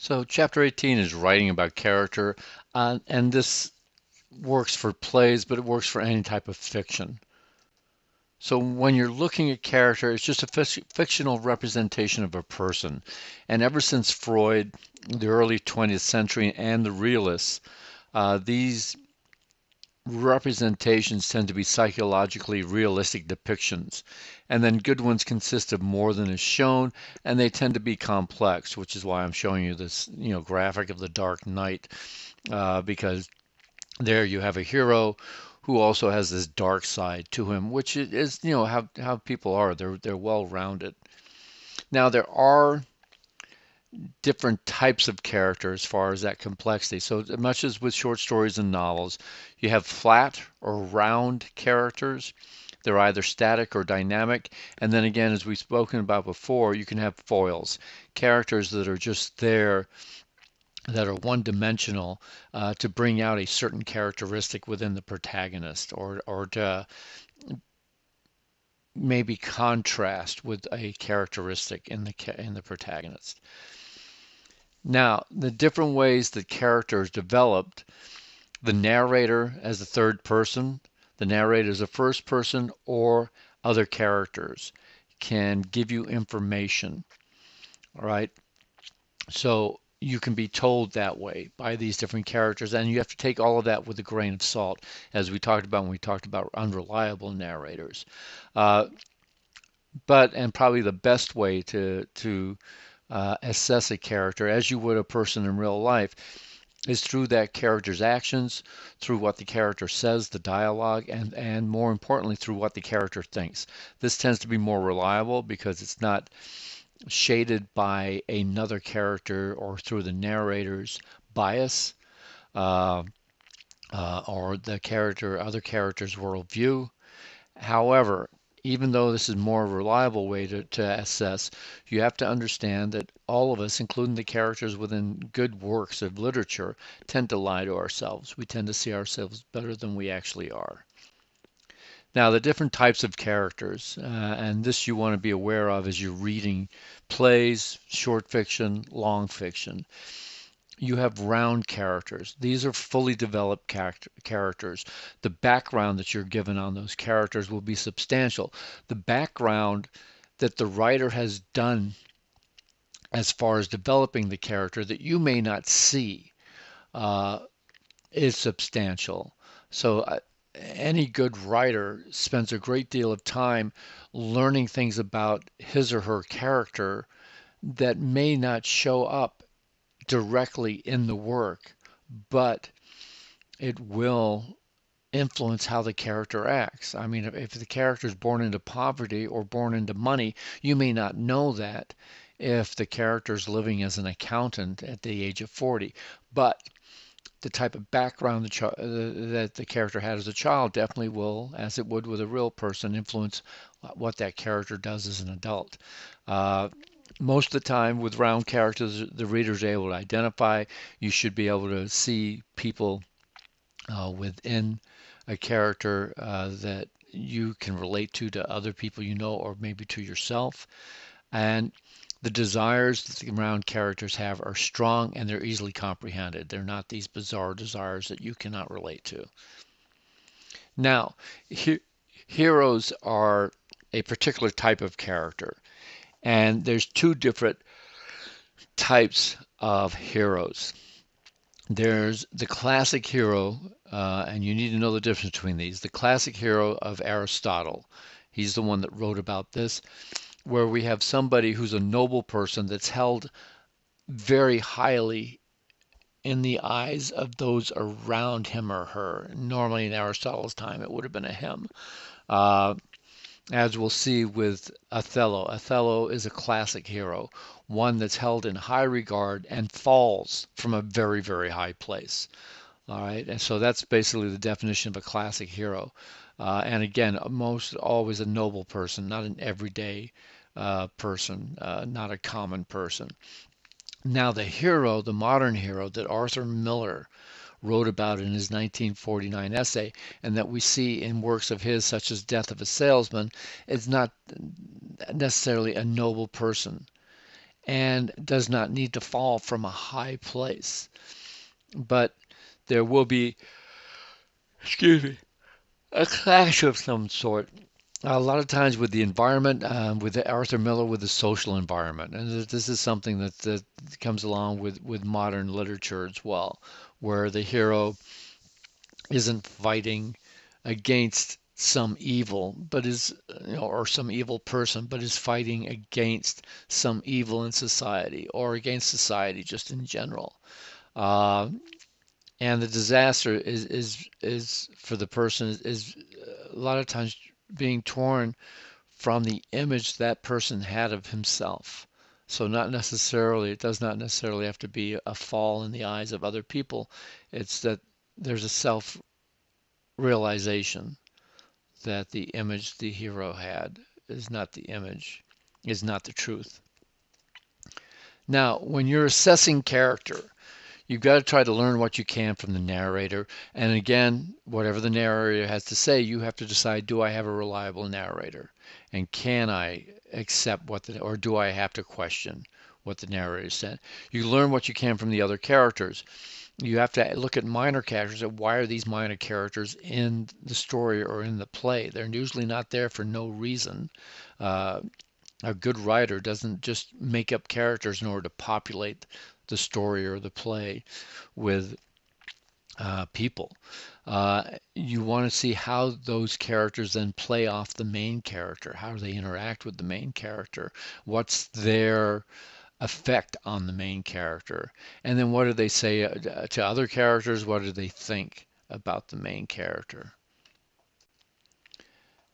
So, chapter 18 is writing about character, and this works for plays, but it works for any type of fiction. So, when you're looking at character, it's just a fictional representation of a person. And ever since Freud, the early 20th century, and the realists, these representations tend to be psychologically realistic depictions. And then good ones consist of more than is shown, and they tend to be complex, which is why I'm showing you this, graphic of the Dark Knight, because there you have a hero who also has this dark side to him, which is, how people are. They're well rounded. Now there are different types of character as far as that complexity. So much as with short stories and novels, you have flat or round characters. They're either static or dynamic. And then again, as we've spoken about before, you can have foils, characters that are just there, that are one-dimensional, to bring out a certain characteristic within the protagonist, or to maybe contrast with a characteristic in the protagonist. Now, the different ways that character is developed, the narrator as the third person, the narrator as a first person, or other characters can give you information. All right. So you can be told that way by these different characters, and you have to take all of that with a grain of salt, as we talked about when we talked about unreliable narrators. Uh, and probably the best way to assess a character, as you would a person in real life, is through that character's actions, through what the character says, the dialogue, and more importantly, through what the character thinks. This tends to be more reliable because it's not shaded by another character or through the narrator's bias, uh, or other character's worldview. However, even though this is a more reliable way to assess, you have to understand that all of us, including the characters within good works of literature, tend to lie to ourselves. We tend to see ourselves better than we actually are. Now, the different types of characters, and this you want to be aware of as you're reading plays, short fiction, long fiction. You have round characters. These are fully developed characters. The background that you're given on those characters will be substantial. The background that the writer has done as far as developing the character that you may not see, uh, is substantial. So any good writer spends a great deal of time learning things about his or her character that may not show up directly in the work, but it will influence how the character acts. I mean, if the character is born into poverty or born into money, you may not know that if the character is living as an accountant at the age of 40. But the type of background that the character had as a child definitely will, as it would with a real person, influence what that character does as an adult. Uh, Most of the time with round characters, the reader is able to identify. You should be able to see people within a character that you can relate to other people you know, or maybe to yourself. And the desires that the round characters have are strong and they're easily comprehended. They're not these bizarre desires that you cannot relate to. Now, he heroes are a particular type of character, and there's two different types of heroes. There's the classic hero, and you need to know the difference between these. The classic hero of Aristotle, he's the one that wrote about this, where we have somebody who's a noble person that's held very highly in the eyes of those around him or her. Normally in Aristotle's time, it would have been a him. Uh, as we'll see with Othello. Othello is a classic hero, one that's held in high regard and falls from a very, very high place. All right, and so that's basically the definition of a classic hero. And again, most always a noble person, not an everyday person, not a common person. Now, the hero, the modern hero that Arthur Miller wrote about in his 1949 essay, and that we see in works of his, such as Death of a Salesman, is not necessarily a noble person. and does not need to fall from a high place. But there will be, excuse me, a clash of some sort. A lot of times with the environment, with Arthur Miller, with the social environment, and this is something that comes along with modern literature as well, where the hero isn't fighting against some evil, but is, or some evil person, but is fighting against some evil in society or against society just in general. Uh, and the disaster is for the person is a lot of times being torn from the image that person had of himself. So not necessarily, it does not necessarily have to be a fall in the eyes of other people. It's that there's a self realization that the image the hero had is not the image, is not the truth. Now, when you're assessing character, you've got to try to learn what you can from the narrator. And again, whatever the narrator has to say, you have to decide, do I have a reliable narrator? And can I accept or do I have to question what the narrator said? You learn what you can from the other characters. You have to look at minor characters and why are these minor characters in the story or in the play? They're usually not there for no reason. Uh, a good writer doesn't just make up characters in order to populate the story or the play with people. You want to see how those characters then play off the main character, how they interact with the main character, what's their effect on the main character, and then what do they say to other characters, what do they think about the main character.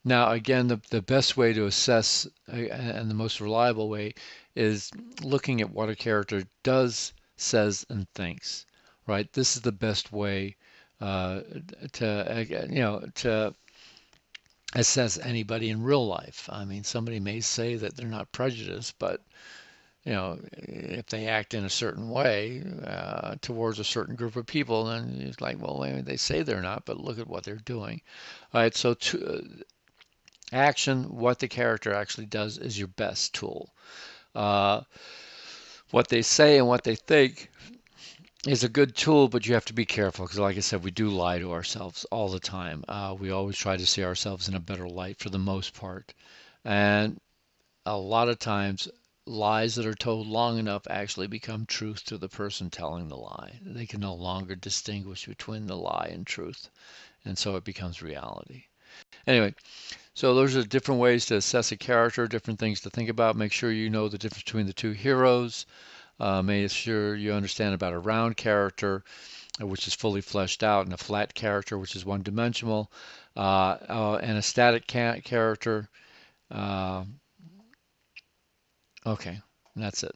Now, again, the best way to assess and the most reliable way is looking at what a character does, says, and thinks, right? This is the best way uh, to assess anybody in real life. I mean, somebody may say that they're not prejudiced, but if they act in a certain way towards a certain group of people, then it's like, well, wait, they say they're not, but look at what they're doing. All right, so action, what the character actually does is your best tool. Uh, what they say and what they think is a good tool, but you have to be careful because, like I said, we do lie to ourselves all the time. We always try to see ourselves in a better light for the most part. And a lot of times, lies that are told long enough actually become truth to the person telling the lie. They can no longer distinguish between the lie and truth, and so it becomes reality. Anyway, so those are different ways to assess a character, different things to think about. Make sure you know the difference between the two heroes. Make sure you understand about a round character, which is fully fleshed out, and a flat character, which is one-dimensional, and a static character. Uh, okay, that's it.